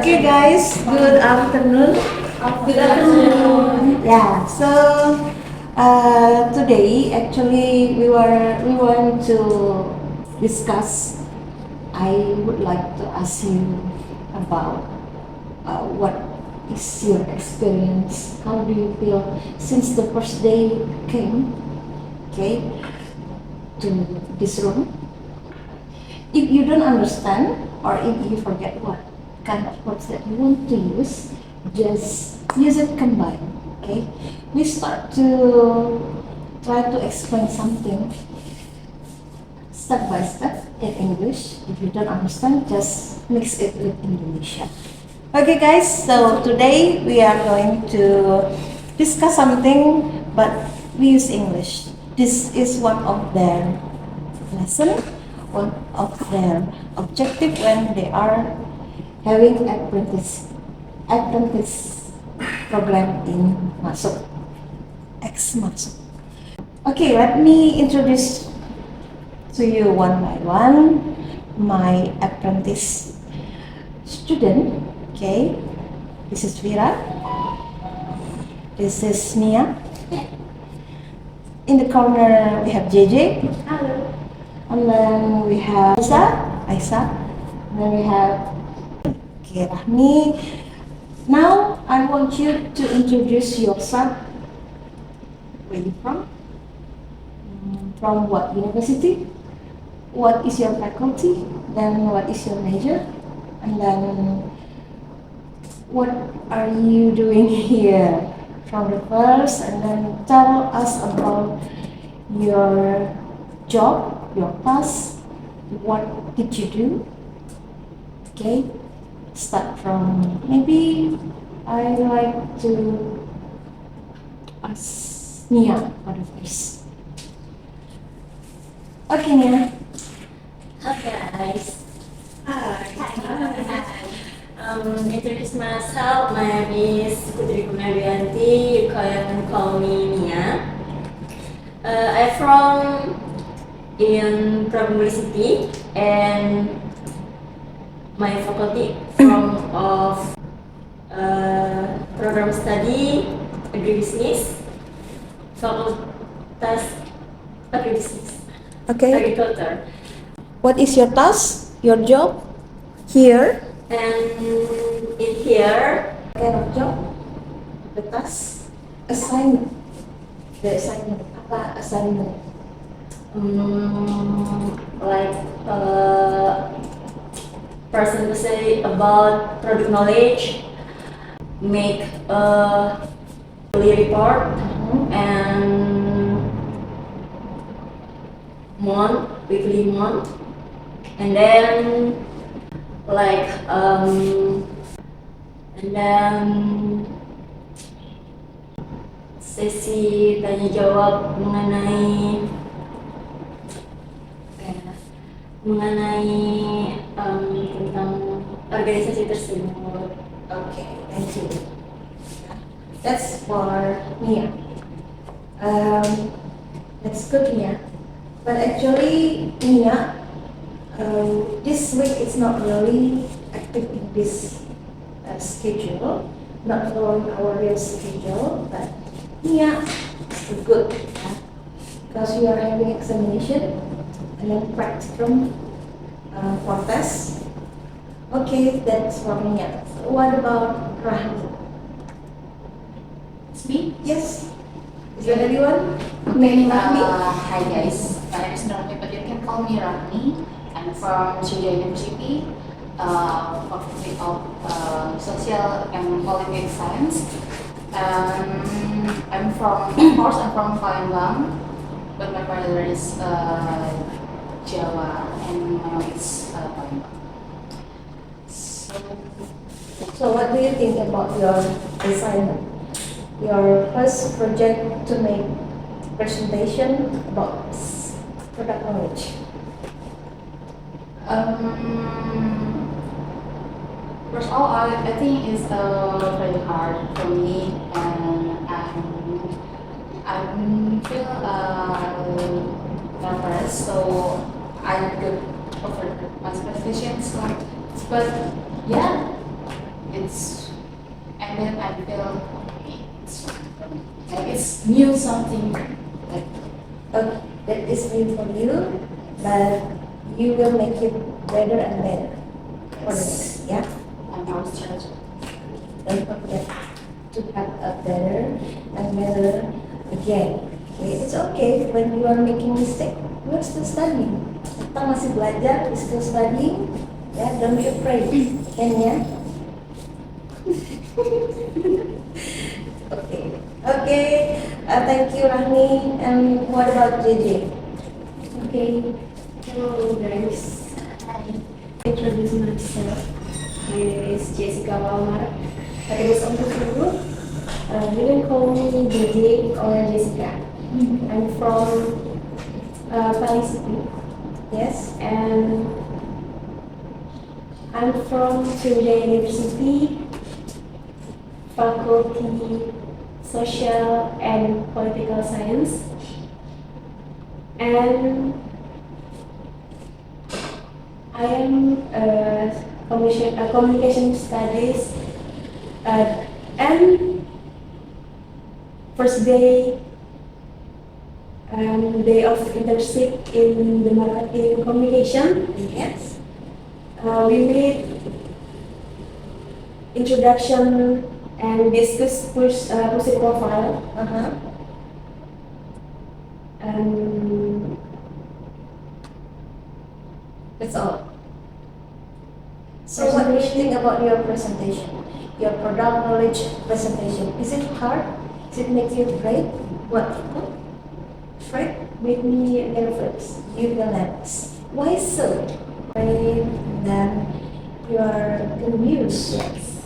Okay, guys. Good afternoon. Good afternoon. Yeah. So today, actually, we want to discuss. I would like to ask you about what is your experience? How do you feel since the first day came? Okay, to this room. If you don't understand or if you forget what kind of words that you want to use, just use it combined. Okay, we start to try to explain something step by step in English. If you don't understand, just mix it with Indonesia. Okay, guys, so today we are going to discuss something, but we use English. This is one of their lesson, one of their objective when they are having apprentice program in Masuk, X Masuk. Okay, let me introduce to you one by one my apprentice student. Okay, this is Vira. This is Nia. In the corner we have JJ. Hello. And then we have Aisyah. And then we have Rahmi. Now I want you to introduce yourself. Where are you from? From what university? What is your faculty? Then what is your major? And then what are you doing here? From the first, and then tell us about your job, your task, what did you do? Okay, start from maybe I like to ask Nia for the first. Okay, Nia. Okay, guys. Hi. Introduce myself. My name is Putri Gunawianti. You can call me Nia. I'm from in Prabu City, and my faculty from of program study agribusiness, fakultas agribusiness, Okay. agriculture. What is your task? Your job here? And in here, Kind of job? The task? Assignment. The assignment. Apa assignment? like person to say about product knowledge, make a daily report and weekly month, and then sesi tanya jawab mengenai tentang organisasi tersebut. Okay, thank you. That's for Nia. That's good, Nia. But actually, Nia, this week is not really active in this schedule, not following our real schedule, but Nia is good, because you are having examination and then practicum for test. Okay, that's for Nia. So what about Rahmi? It's me. Yes. Is there anyone Okay, named Rahmi? hi guys. My name is Rahmi, but you can call me Rahmi. I'm from Sriwijaya University, Faculty of Social and Political Science. I'm from, of course, I'm from Palembang, but my father is Jawa and my mom is Palembang. So what do you think about your assignment? Your first project to make presentation about product knowledge. First of all, I think it's very hard for me, and I feel nervous, so I could over my expectations. But yeah, it's and then I feel okay, it's like it's new something like Okay, that is new for you, but you will make it better and better. For the next, yeah. I'm always trying to. Don't forget to have a better and better again. Okay, it's okay when you are making mistake. You are still studying. Kita masih belajar, we still studying. Yeah, don't be afraid. Can ya? Okay. Okay. Thank you, Rahmi. And what about JJ? Okay. Hello guys. Introduce myself. My name is Jessica Walmar. Terus untuk dulu, you can call me JJ or Jessica. I'm from Bali City. Yes. And I'm from Sriwijaya University, Faculty Social and Political Science. And I am communication studies and first day day of internship in the marketing communication. Yes. We made introduction and discuss person profile and That's all. So what do you think about your presentation? Your product knowledge presentation. Is it hard? Does it make you afraid? What? Afraid? made me nervous. You feel nervous. Why so? Afraid, then you are confused. Yes.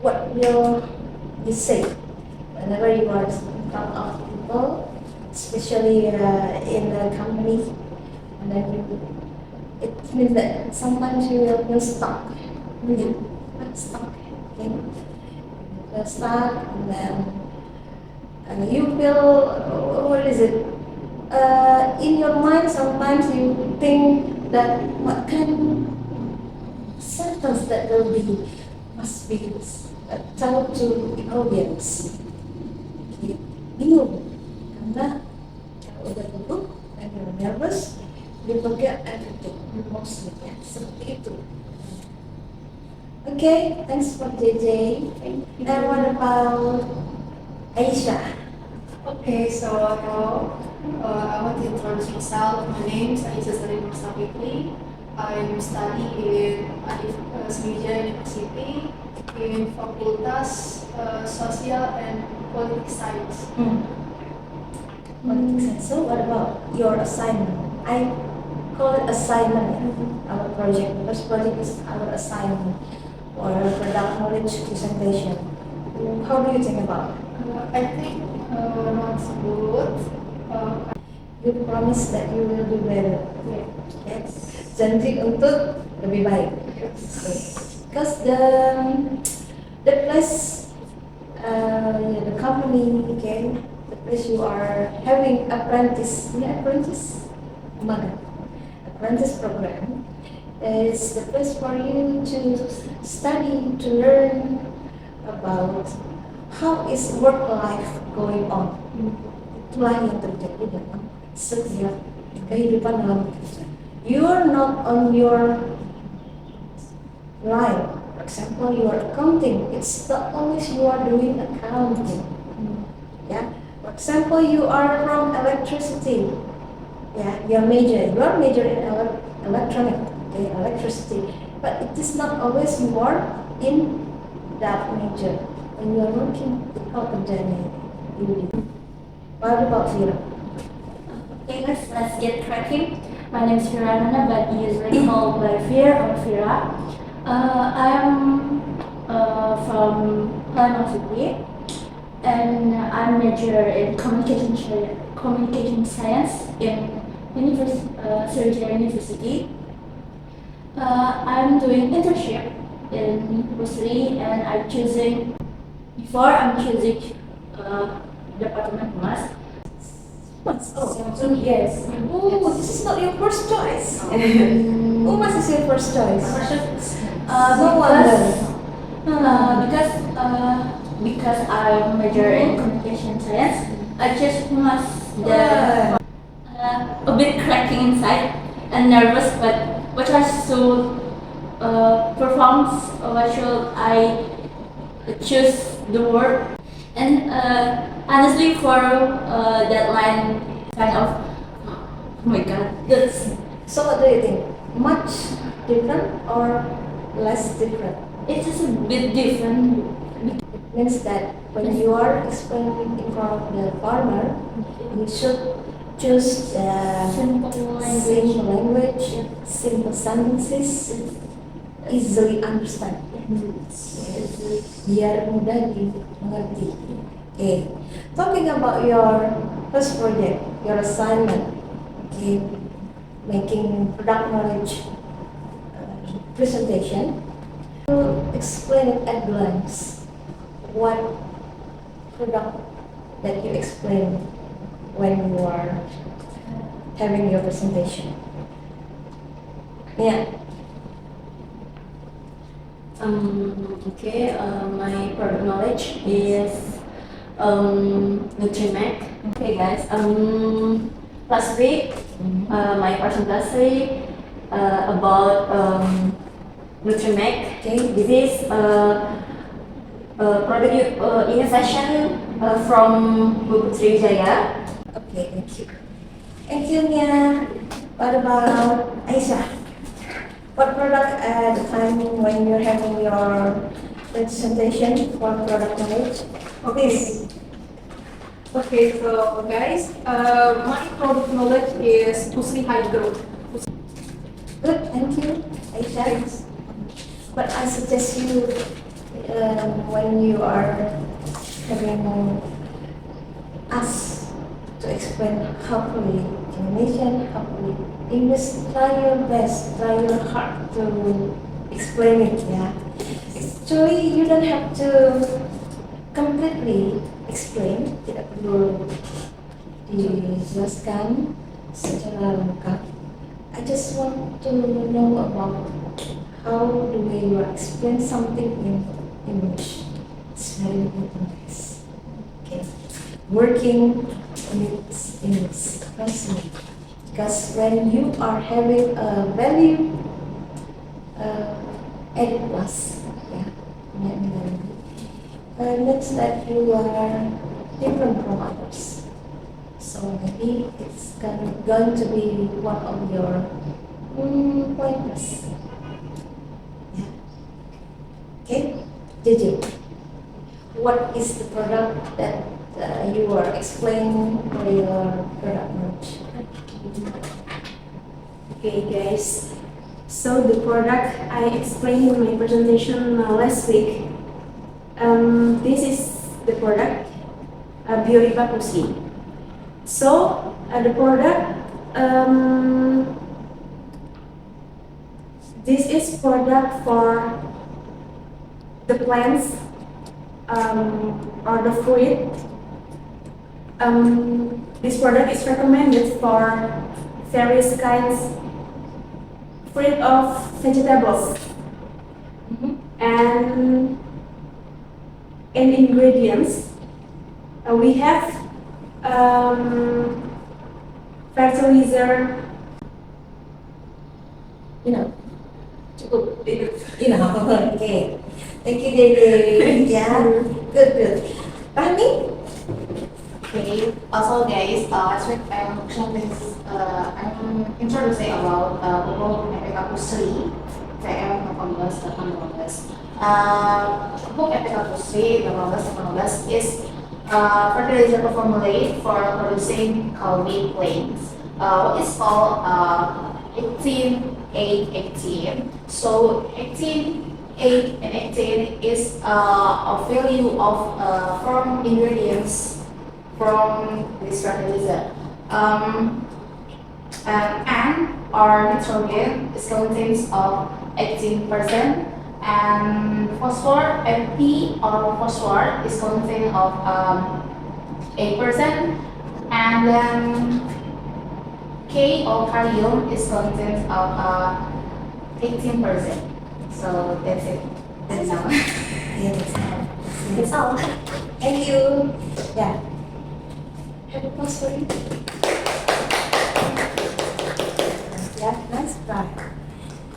What will you say whenever you are in front of people, especially in a company, and then it means that sometimes you will feel stuck. Really, stuck. Okay, you feel stuck, and then you feel what is it? In your mind, sometimes you think that what kind of sentence that will be must be tell to the audience. Okay. Bingung karena kalau udah duduk and you're nervous, you forget everything mostly. Ya, seperti itu. Okay, thanks for JJ. And what about Aisha? Okay, so I want to introduce myself. My name is Aisyah Salim Mustafikri. I'm studying in Sriwijaya University in Fakultas Social and Political Science. Politics. So what about your assignment? I call it assignment. Our project. The first project is our assignment or product knowledge presentation. How do you think about it? I think not good. You promise that you will do better. Yeah. Yes. Janji untuk lebih baik. Because the place, the company, okay, the place you are having apprentice program is the place for you to study, to learn about how is work life going on. Itulah yang terjadi dalam setiap kehidupan dalam kerja. You are not on your line. For example, you are accounting. It's not always you are doing accounting. Yeah. For example, you are from electricity. Yeah, your major. You are major in electronic, okay, electricity. But it is not always you are in that major. When you are working, ikaw kerjanya ini. What about Vira? Okay, let's get cracking. My name is Vira Nana, but usually called by Vir or Vira. I'm from Palembang City, and I'm major in communication science in Sriwijaya University. I'm doing internship in university, and I'm choosing Department Mas. Oh, Yes. oh, this is not your first choice. Umas is your first choice. No Because wonder. Because I major in communication science, I just must the a bit cracking inside and nervous, but what I should perform, what should I choose the word, and honestly for deadline kind of oh my god that's So what do you think? Much different or less different? it's just a bit different. It means that when you are explaining in front of the farmer, you should choose the Simple simple language. language, simple sentences, easily understand. Biar mudah dimengerti. Okay. Talking about your first project, your assignment, okay, making product knowledge presentation, to explain it at glance. What product that you explain when you are having your presentation? Yeah. My product knowledge is Nutrimeg. Okay, guys. Last week, my presentation about Nutrimeg. Okay. This is product innovation from Bukit Sriwijaya. Okay, thank you. Thank you, Nia. What about Aisyah? What product at the time when you're having your presentation for product knowledge? Please. Okay, so guys, my product knowledge is Pusri Hydro. Good, thank you, Aisyah. But I suggest you when you are having us to explain properly Indonesian, properly English, try your best, try your hard to explain it. Yeah, actually you don't have to completely explain, tidak perlu dijelaskan secara lengkap. I just want to know about how the way you explain something in English. It's very important, guys. Okay, working with English, trust me. Because when you are having a value added plus, yeah, means that you are different from others. So maybe it's going to be one of your pointers. Yeah. Okay, JJ, what is the product that you are explaining for your product knowledge? Okay guys, so the product I explained in my presentation last week, this is the product Bioriba Pusri. So the product, this is product for the plants or the fruit. This product is recommended for various kinds fruit of vegetables. And in ingredients, we have fertilizer. Cukup, okay. Thank you, Dede. Yeah, good. Fahmi? Okay. Also, guys, as I'm introducing about pupuk EPK Pusri TM 18-18. Pupuk EPK Pusri 18-18 is fertilizer formulate for producing wheat grains. What is called 18-8-18. So 18-8 and 18 is a value of from ingredients from this fertilizer. And or nitrogen is contains of 18%, and phosphor P or phosphor is contained of 8%, and then K or kalium is contained of 18%. So that's it. That's all. Yeah, that's all. That's all. Thank you. Yeah. Have a applause for you. Yeah, nice try.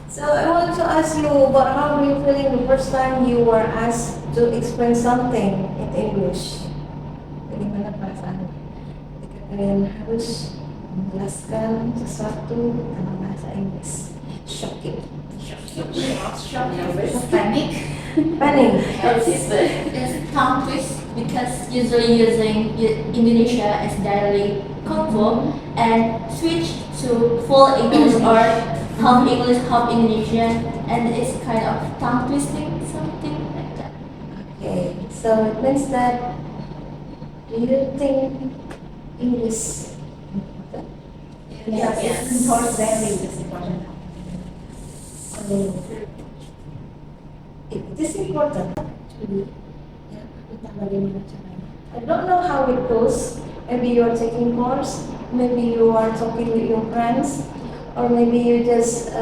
So I want to ask you about how were you feeling the first time you were asked to explain something in English? Bagaimana perasaan ketika kalian harus menjelaskan sesuatu dalam bahasa Inggris? Shocking. Panic. Panic. It's tongue twist because usually using Indonesia as daily convo and switch to full English or half English, half Indonesian, and it's kind of tongue twisting, something like that. Okay, so it means that do you think English important? Yes. Very important. So if it is important, actually, ya, entah bagaimana caranya. I don't know how it goes. Maybe you are taking course, maybe you are talking with your friends, or maybe you just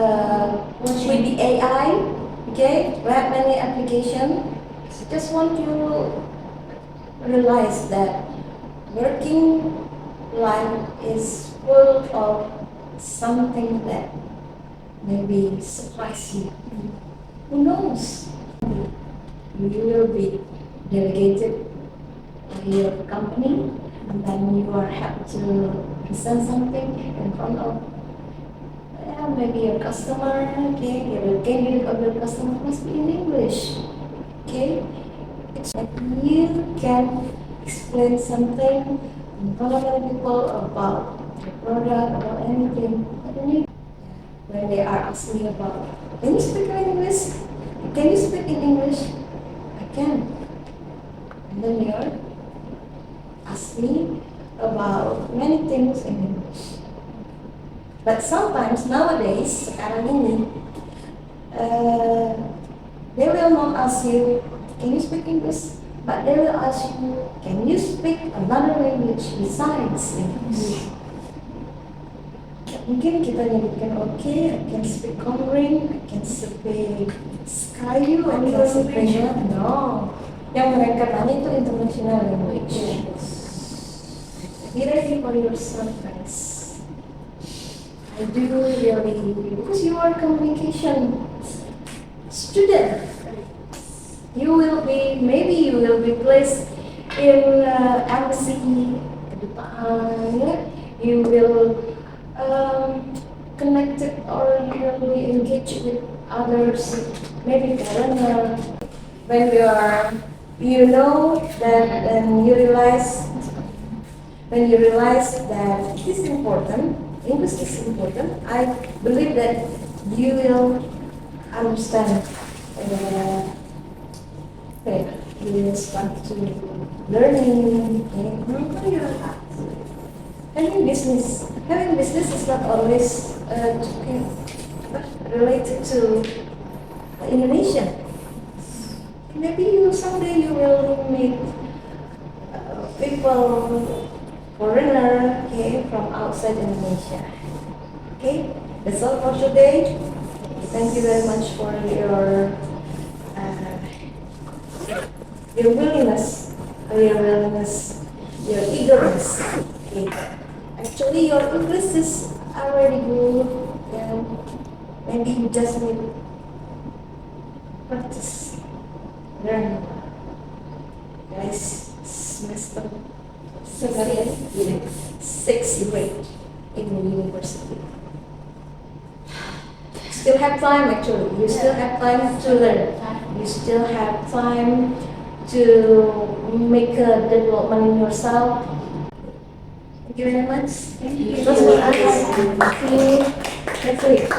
with the AI. Okay, we have many applications. Just want you to realize that working life is full of something that maybe surprise you. Who knows? You will be delegated by your company, and then you are have to present something in front of maybe your customer. Okay, your candidate of your customer must be in English. Okay, it's like you can explain something in front of other people about the product, about anything. When they are asking me about, can you speak in English? Can you speak in English? I can. And then they are ask me about many things in English. But sometimes nowadays, sekarang ini, they will not ask you, can you speak English? But they will ask you, can you speak another language besides English? Mungkin kita nyebutkan, okay, I can speak Korean, I can speak Skayu, I can speak no. Yang mereka tanya itu international language. Be ready for yourself, guys. I do really, because you are communication student. You will be, maybe you will be placed in embassy, kedutaan, ya. You will connected or you will be engaged with others, maybe foreigner. When you are, you know that, and you realize, when you realize that it is important, English is important, I believe that you will understand. You will start to learning. Having business is not always related to Indonesia. Maybe you someday you will meet people, foreigner, okay, from outside Indonesia. Okay, that's all for today. Thank you very much for your willingness, your eagerness. Okay. Actually, your English is already good, and maybe you just need practice, learn. Guys, semester 6th grade in the university. Still have time actually. You still have time to learn. You still have time to make a development in yourself. Thank you very much. Thank you. See you next week.